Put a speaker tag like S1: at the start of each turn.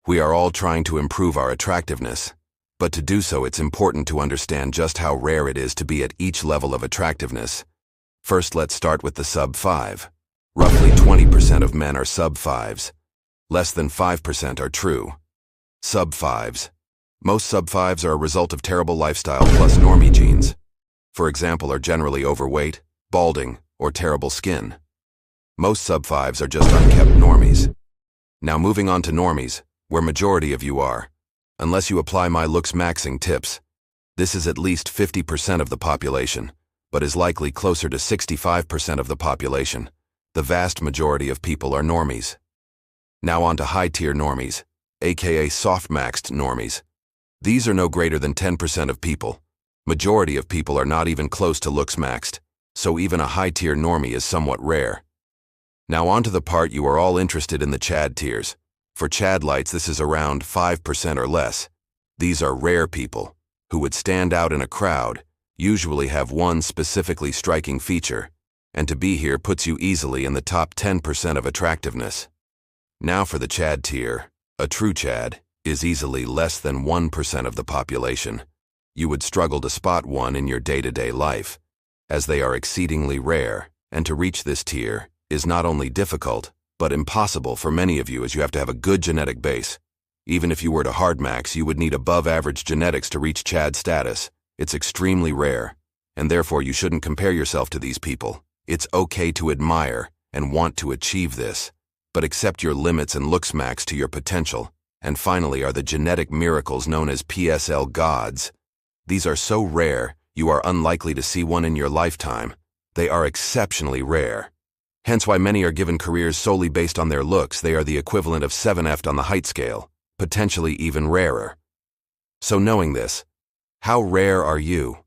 S1: We are all trying to improve our attractiveness, but to do so it's important to understand just how rare it is to be at each level of attractiveness. First, let's start with the sub-5. Roughly 20% of men are sub-5s. Less than 5% are true sub-5s. Most sub-5s are a result of terrible lifestyle plus normie genes. For example, are generally overweight, balding, or terrible skin. Most sub-5s are just unkept normies. Now moving on to normies, where majority of you are. Unless you apply my looks maxing tips, this is at least 50% of the population, but is likely closer to 65% of the population. The vast majority of people are normies. Now on to high-tier normies, aka soft-maxed normies. These are no greater than 10% of people. Majority of people are not even close to looks maxed, so even a high-tier normie is somewhat rare. Now on to the part you are all interested in, the Chad tiers. For Chadlites, this is around 5% or less. These are rare people, who would stand out in a crowd, usually have one specifically striking feature, and to be here puts you easily in the top 10% of attractiveness. Now for the Chad tier, a true Chad is easily less than 1% of the population. You would struggle to spot one in your day-to-day life, as they are exceedingly rare, and to reach this tier is not only difficult, but impossible for many of you, as you have to have a good genetic base. Even if you were to hard max, you would need above-average genetics to reach Chad status. It's extremely rare, and therefore you shouldn't compare yourself to these people. It's okay to admire and want to achieve this, but accept your limits and looks max to your potential. And finally are the genetic miracles known as PSL GODs. These are so rare, you are unlikely to see one in your lifetime. They are exceptionally rare. Hence why many are given careers solely based on their looks. They are the equivalent of 7F'd on the height scale, potentially even rarer. So knowing this, how rare are you?